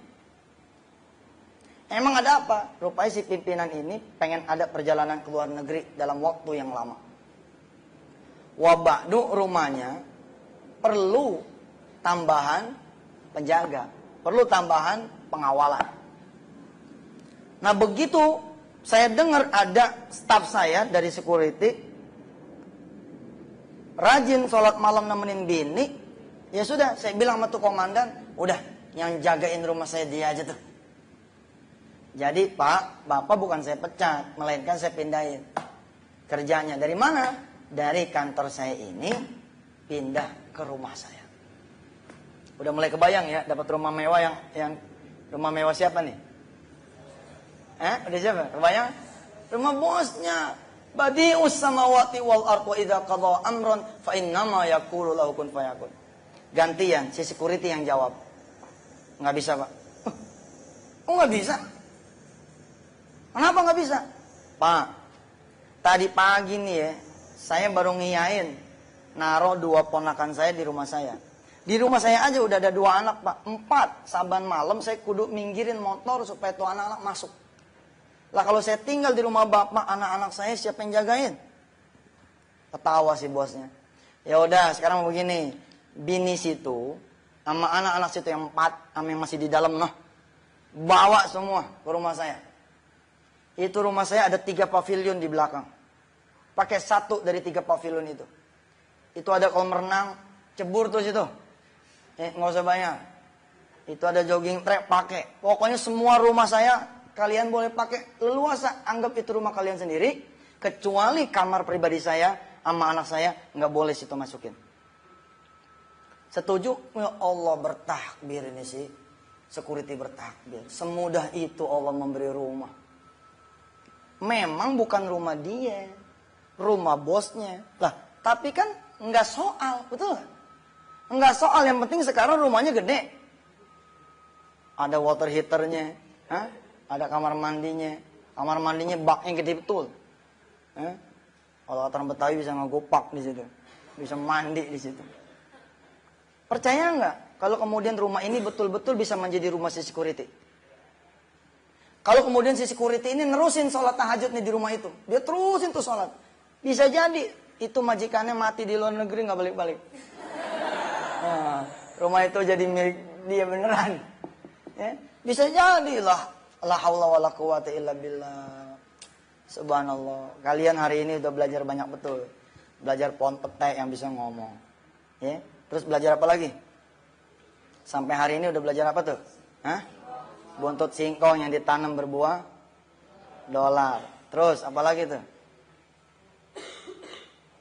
Emang ada apa? Rupanya si pimpinan ini pengen ada perjalanan ke luar negeri dalam waktu yang lama. Wabadu rumahnya perlu tambahan penjaga, perlu tambahan pengawalan. Nah begitu saya dengar ada staf saya dari security rajin sholat malam nemenin bini, ya sudah saya bilang sama tuh komandan, udah yang jagain rumah saya dia aja tuh. Jadi Pak, bapak bukan saya pecat, melainkan saya pindahin kerjanya. Dari mana? Dari kantor saya ini pindah ke rumah saya. Udah mulai kebayang ya, dapat rumah mewah yang rumah mewah siapa nih? Udah siapa? Kebayang? Rumah bosnya. Badi'us samawati wal ardh wa idza qadha amran fa innama yaqulu lahu kun fayakun. Gantian si security yang jawab. Nggak bisa, Pak. Oh, nggak bisa? Kenapa nggak bisa? Pak, tadi pagi nih ya, saya baru ngiyain naruh 2 ponakan saya di rumah saya. Di rumah saya aja udah ada 2 anak Pak. 4 saban malam saya kudu minggirin motor supaya tuh anak-anak masuk. Lah kalau saya tinggal di rumah bapak, anak-anak saya siapa yang jagain? Ketawa si bosnya. Ya udah sekarang begini. Bini situ sama anak-anak situ yang 4 sama yang masih di dalam bawa semua ke rumah saya. Itu rumah saya ada 3 pavilion di belakang. Pakai 1 dari 3 pavilion itu. Itu ada kolam renang, cebur tuh situ. Nggak usah bayar. Itu ada jogging track, pakai. Pokoknya semua rumah saya kalian boleh pakai leluasa. Anggap itu rumah kalian sendiri. Kecuali kamar pribadi saya sama anak saya nggak boleh situ masukin. Setuju? Ya Allah bertakbir ini sih. Security bertakbir. Semudah itu Allah memberi rumah. Memang bukan rumah dia, rumah bosnya. Lah, tapi kan nggak soal, betul? Enggak soal, yang penting sekarang rumahnya gede. Ada water heaternya, ada kamar mandinya. Kamar mandinya baknya gede betul. Kalau orang Betawi bisa ngegopak di situ. Bisa mandi di situ. Percaya enggak kalau kemudian rumah ini betul-betul bisa menjadi rumah si security? Kalau kemudian si security ini nerusin sholat tahajud nih di rumah itu. Dia terusin tuh sholat. Bisa jadi itu majikannya mati di luar negeri nggak balik-balik. Nah, rumah itu jadi milik dia beneran. Ya, bisa jadi lah. La haula wala quwata illa billah. Subhanallah. Kalian hari ini udah belajar banyak betul. Belajar pohon petai yang bisa ngomong. Ya, terus belajar apa lagi? Sampai hari ini udah belajar apa tuh? Hah? Buntut singkong yang ditanam berbuah dolar. Terus apa lagi tuh?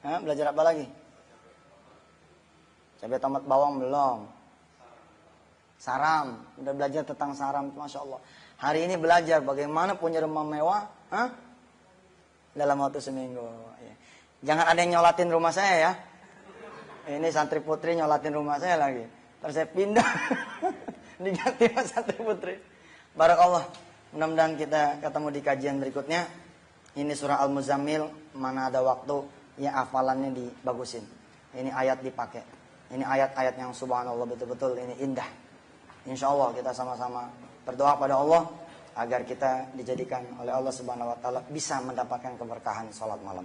Hah? Belajar apa lagi? Cabai tomat bawang belum. Saram, udah belajar tentang saram, Masya Allah. Hari ini belajar bagaimana punya rumah mewah, dalam waktu seminggu. Ya. Jangan ada yang nyolatin rumah saya ya. Ini santri putri nyolatin rumah saya lagi. Terus saya pindah, diganti sama santri putri. Barakallah. Mudah-mudahan kita ketemu di kajian berikutnya. Ini surah Al-Muzammil, mana ada waktu ya hafalannya dibagusin. Ini ayat dipakai. Ini ayat-ayat yang subhanallah betul-betul ini indah. Insya Allah kita sama-sama berdoa pada Allah agar kita dijadikan oleh Allah Subhanahu Wa Taala bisa mendapatkan keberkahan salat malam.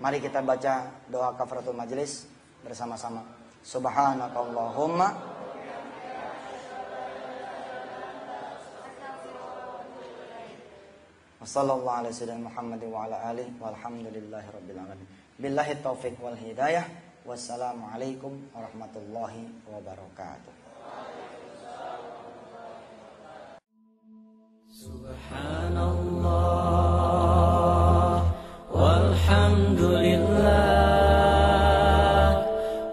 Mari kita baca doa kafaratul majelis bersama-sama. Subhanakallahumma wa sallallahu alaihi wasallam Muhammadin wa ala alihi walhamdulillahi rabbil alamin. Billahi taufiq wal hidayah. Wassalamualaikum warahmatullahi wabarakatuh. Subhanallah walhamdulillah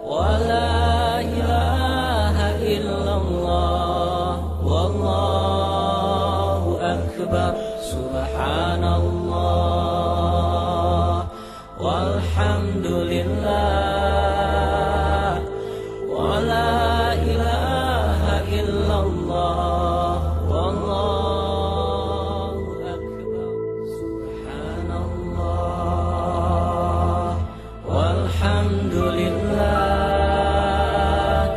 wa la ilaha illallah wallahu akbar. Subhanallah walhamdulillah wa la ilaha illallah wallahu Subhanallah walhamdulillah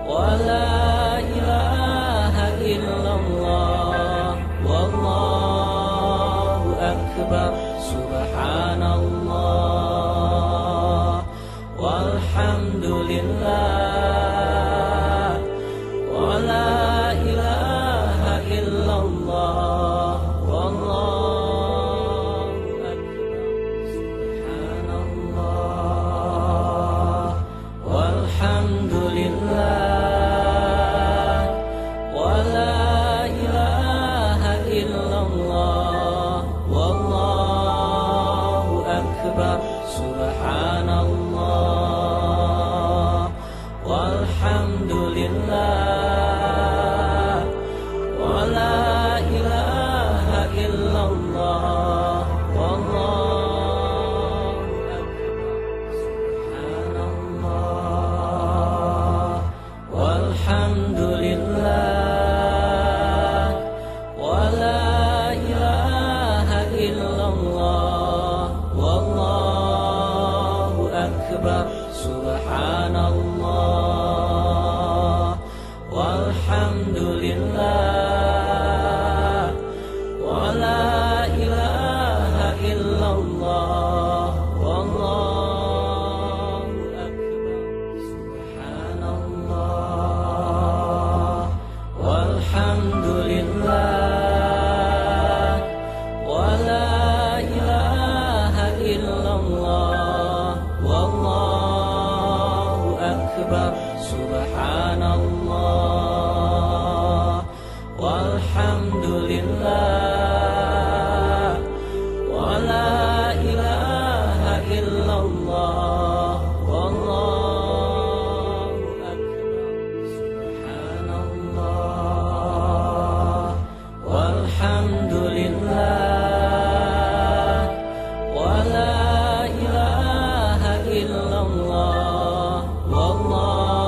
wa la ilaha illallah wallahu akbar. Subhanallah walhamdulillah wa la ilaha illallah wallahu akbar. Subhanallah walhamdulillah wa la ilaha illallah wallahu akbar. Subhanallah walhamdulillah wa la ilaha illallah wallahu akbar. Subhanallah walhamdulillah wa la ilaha illallah wallahu akbar. Subhanallah walhamdulillah wa la ilaha illallah wallahu akbar. Subhanallah walhamdulillah wa la ilaha illallah wallahu akbar. Subhanallah walhamdulillah wa la ilaha illallah wallahu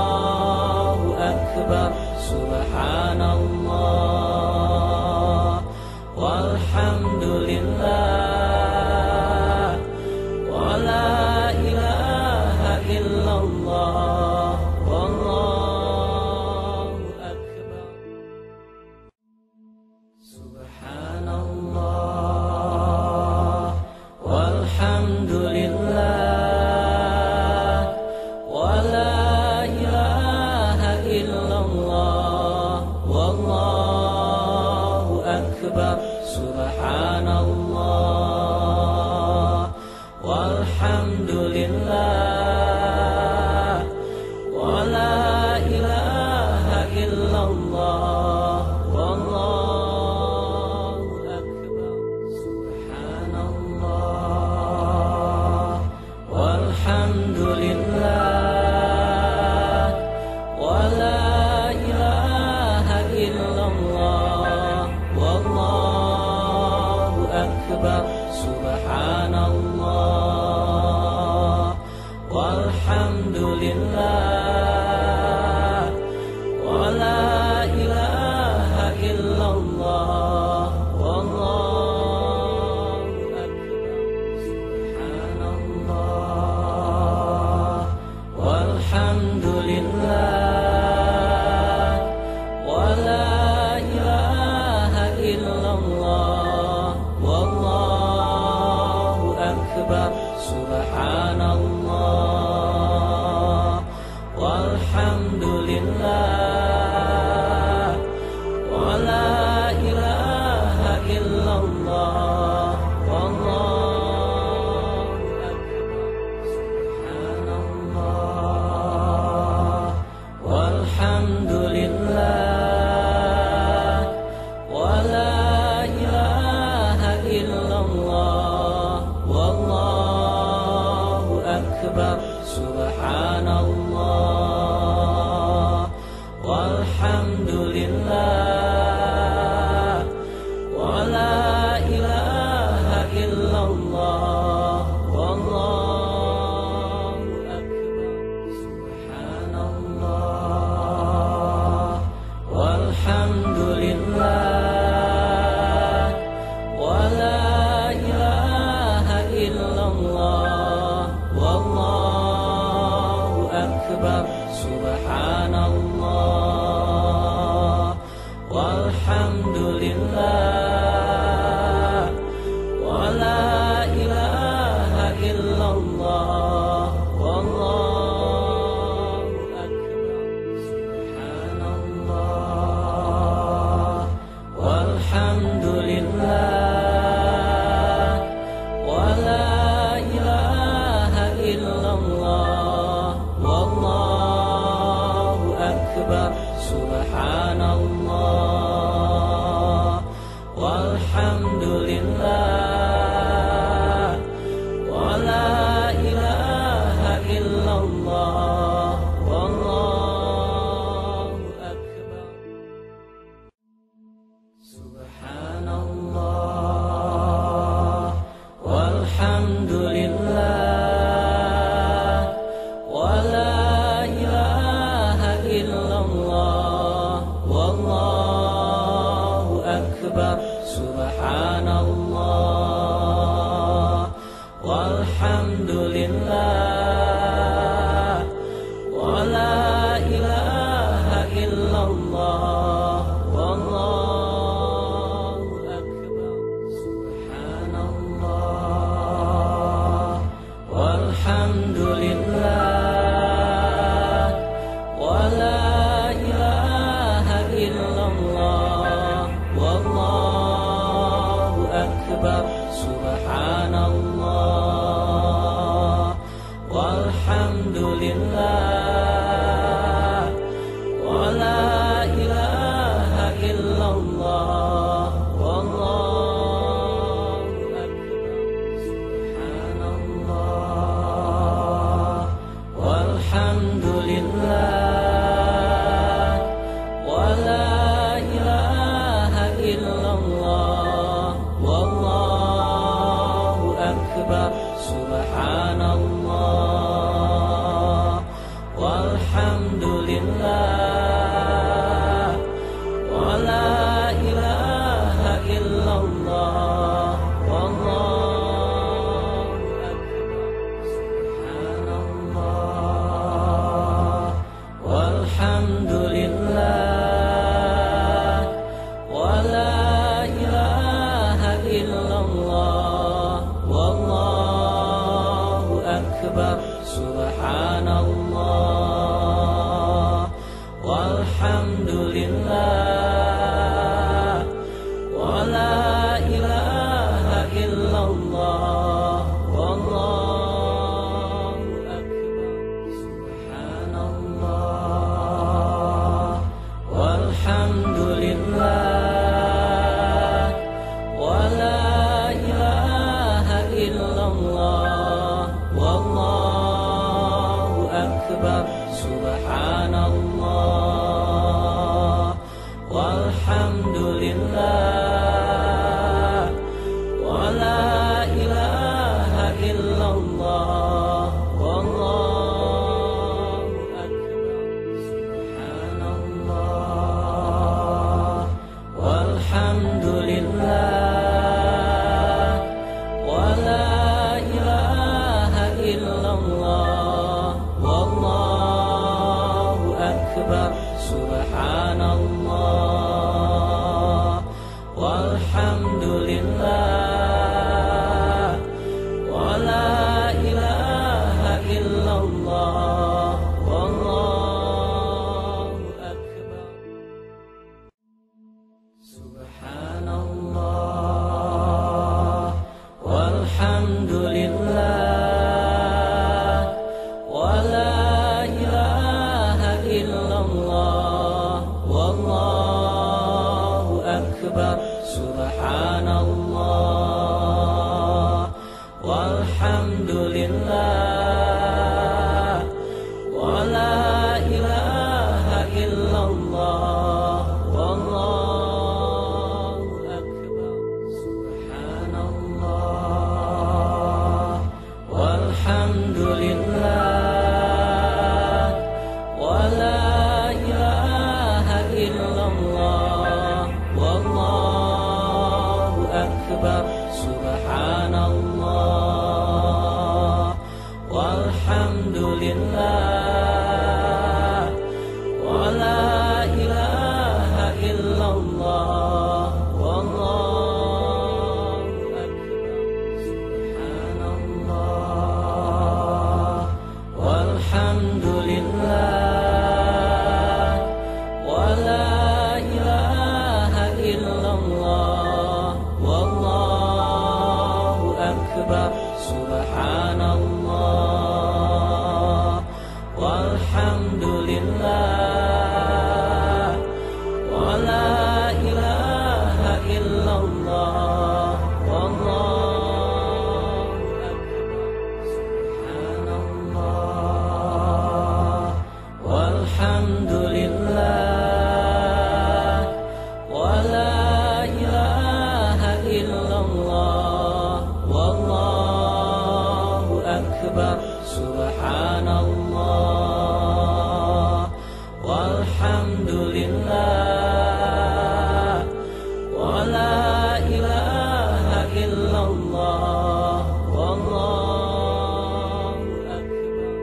walhamdulillah, wa la ilaha illallah, wallahu akbar. Subhanallah, walhamdulillah, wa la ilaha illallah, wallahu akbar. Subhanallah, walhamdulillah, wa la ilaha illallah, wallahu akbar. Subhanallah, walhamdulillah, wa la ilaha illallah, wallahu akbar. Subhanallah, walhamdulillah, wa la ilaha illallah, wallahu akbar. Subhanallah, walhamdulillah, wa la ilaha illallah, wallahu akbar. Subhanallah, walhamdulillah, wa la ilaha illallah, wallahu akbar. Subhanallah, walhamdulillah, wa la ilaha illallah, wallahu akbar. Subhanallah, walhamdulillah, wa la ilaha illallah, wallahu akbar. Subhanallah, walhamdulillah, wa la ilaha illallah, wallahu akbar. Subhanallah, walhamdulillah, wa la ilaha illallah, wallahu akbar. Subhanallah, walhamdulillah, wa la ilaha illallah, wallahu akbar. Subhanallah, walhamdulillah, wa la ilaha illallah, wallahu akbar. Subhanallah, walhamdulillah, wa la ilaha illallah, wallahu akbar. Subhanallah, walhamdulillah, wa la ilaha illallah, wallahu akbar. Subhanallah, walhamdulillah, wa la ilaha illallah, wallahu akbar. Subhanallah, walhamdulillah, wa la ilaha illallah, wallahu akbar. Subhanallah, walhamdulillah, wa la ilaha illallah, wallahu akbar. Subhanallah, walhamdulillah, wa la ilaha illallah, wallahu walhamdulillah wa la ilaha illallah wallahu akbar subhanallah walhamdulillah wa la ilaha illallah wallahu akbar subhanallah walhamdulillah wa la ilaha illallah wallahu akbar subhanallah walhamdulillah wa la ilaha illallah wallahu akbar subhanallah walhamdulillah wa la ilaha illallah wallahu akbar subhanallah walhamdulillah wa la ilaha illallah wallahu akbar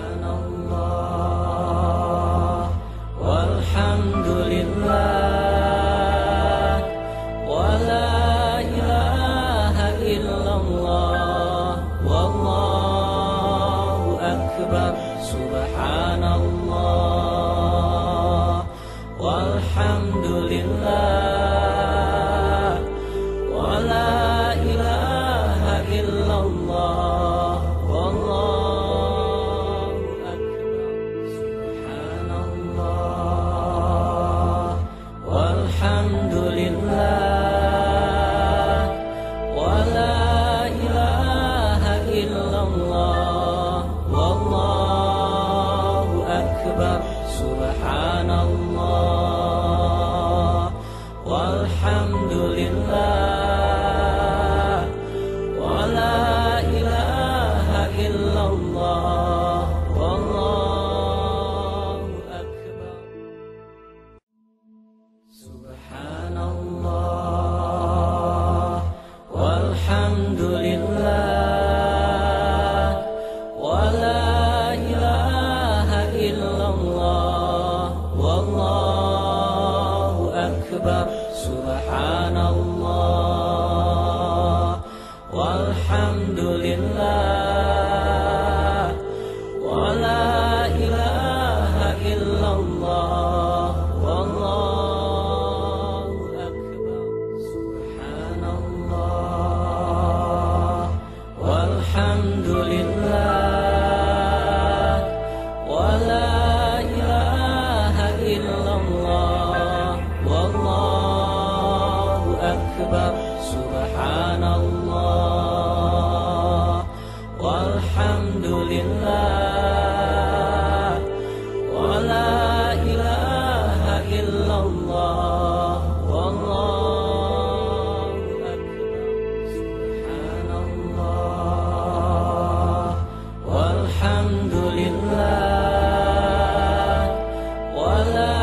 subhanallah walhamdulillah wa la ilaha illallah wallahu akbar subhanallah walhamdulillah wa la ilaha illallah wallahu akbar subhanallah walhamdulillah wa la ilaha illallah wallahu akbar subhanallah walhamdulillah wa la ilaha illallah wallahu akbar subhanallah walhamdulillah wa la ilaha illallah wallahu akbar subhanallah walhamdulillah wa la ilaha illallah wallahu akbar subhanallah walhamdulillah wa la ilaha illallah wallahu akbar subhanallah walhamdulillah wa la ilaha illallah wallahu akbar subhanallah walhamdulillah wa la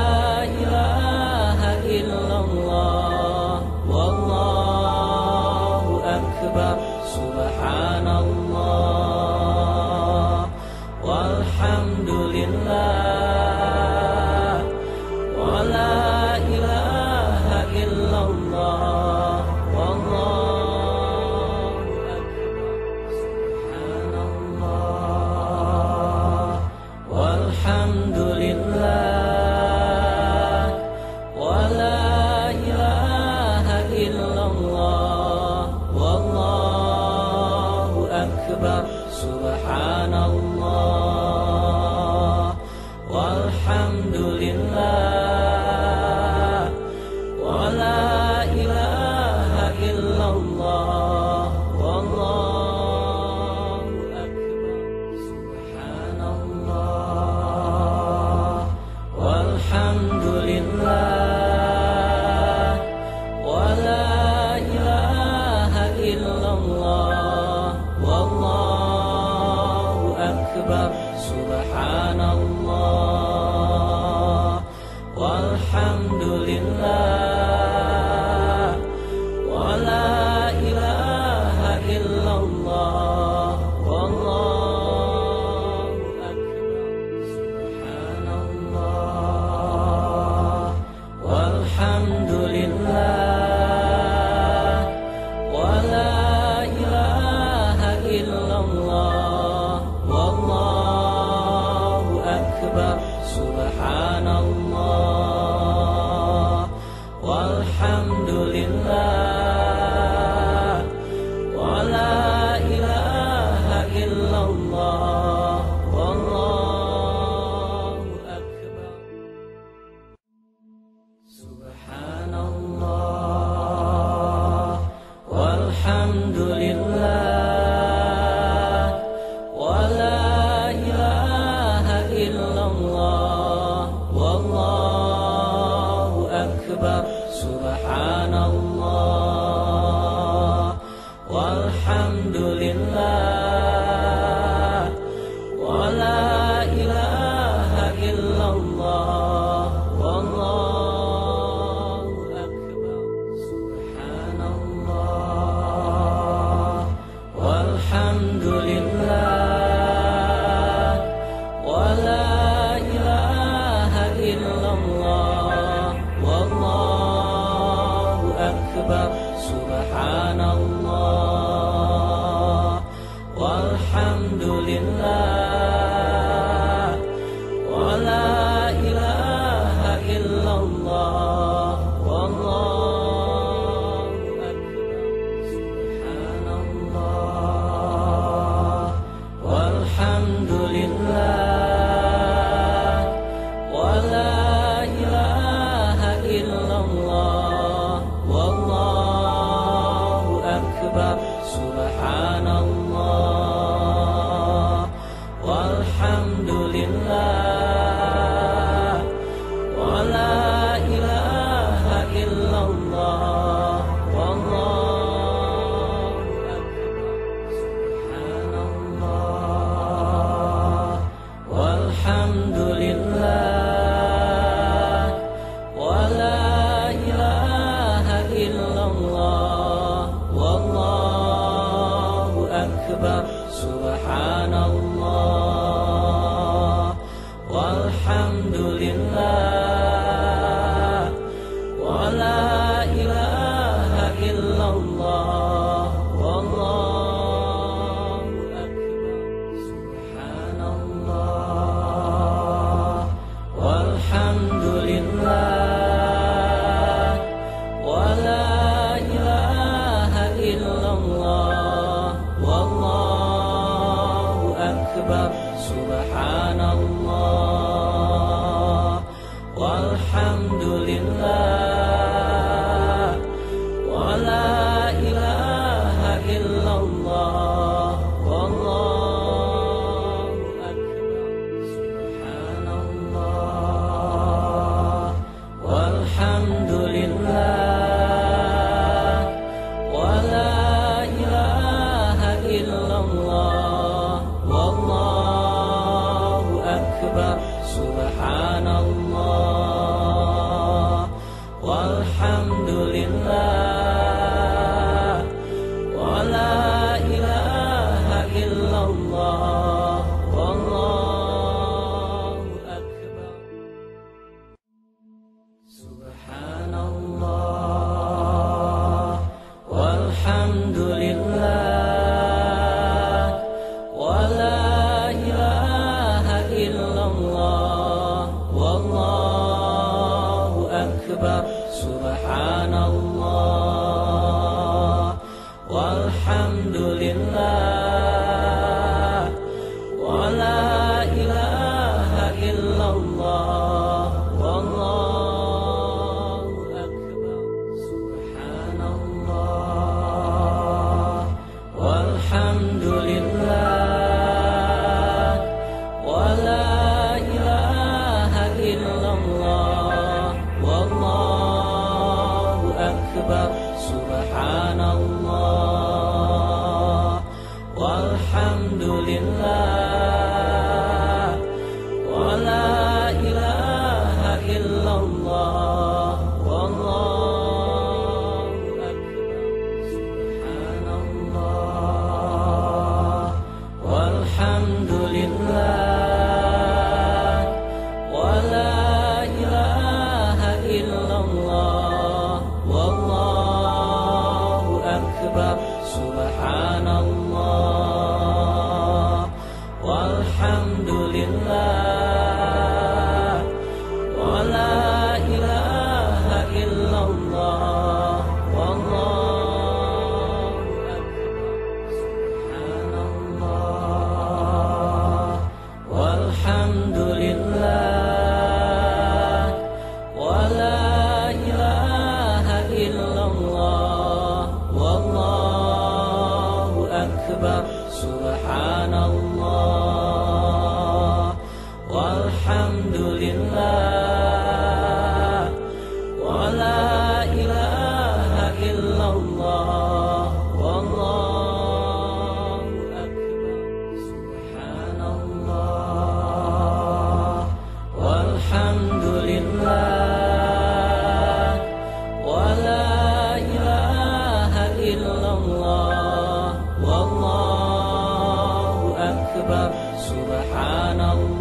ilaha illallah wallahu akbar subhanallah walhamdulillah wa la ilaha illallah wallahu akbar subhanallah walhamdulillah wa la ilaha illallah wallahu akbar subhanallah walhamdulillah wa la ilaha illallah wallahu akbar subhanallah walhamdulillah wa la ilaha illallah wallahu akbar, subhanallah, walhamdulillah, wa la ilaha illallah, wallahu akbar, subhanallah, walhamdulillah, wa la ilaha illallah, wallahu akbar, subhanallah, walhamdulillah, wa la ilaha illallah, wallahu akbar. Subhanallah, walhamdulillah, wa la ilaha illallah, wallahu akbar, subhanallah, walhamdulillah, wa la ilaha illallah, wallahu akbar, subhanallah, walhamdulillah, wa la ilaha illallah, wallahu akbar, subhanallah, walhamdulillah, wa la ilaha illallah, wallahu akbar, subhanallah, walhamdulillah, wa la ilaha illallah, wallahu akbar, subhanallah, walhamdulillah, wa la ilaha illallah, wallahu akbar, subhanallah, walhamdulillah, wa la ilaha illallah, wallahu akbar, subhanallah, walhamdulillah, wa la ilaha illallah, wallahu akbar, subhanallah, walhamdulillah, wa la ilaha illallah, wallahu akbar, subhanallah, walhamdulillah, wa la ilaha illallah, wallahu akbar, subhanallah, walhamdulillah, wa la ilaha illallah, wallahu akbar, subhanallah, walhamdulillah, wa la ilaha illallah, wallahu akbar. Subhanallah, walhamdulillah, wa la ilaha illallah, wallahu akbar, subhanallah, walhamdulillah, wa la ilaha illallah, wallahu akbar, subhanallah, walhamdulillah, wa la ilaha illallah, wallahu akbar, subhanallah, walhamdulillah, walhamdulillah, wa la ilaha illallah, wallahu akbar. Subhanallah, walhamdulillah, wa la ilaha illallah, wallahu akbar. Subhanallah, walhamdulillah, wa la ilaha illallah, wallahu akbar. Subhanallah, walhamdulillah, wa la ilaha illallah, wallahu akbar. Subhanallah.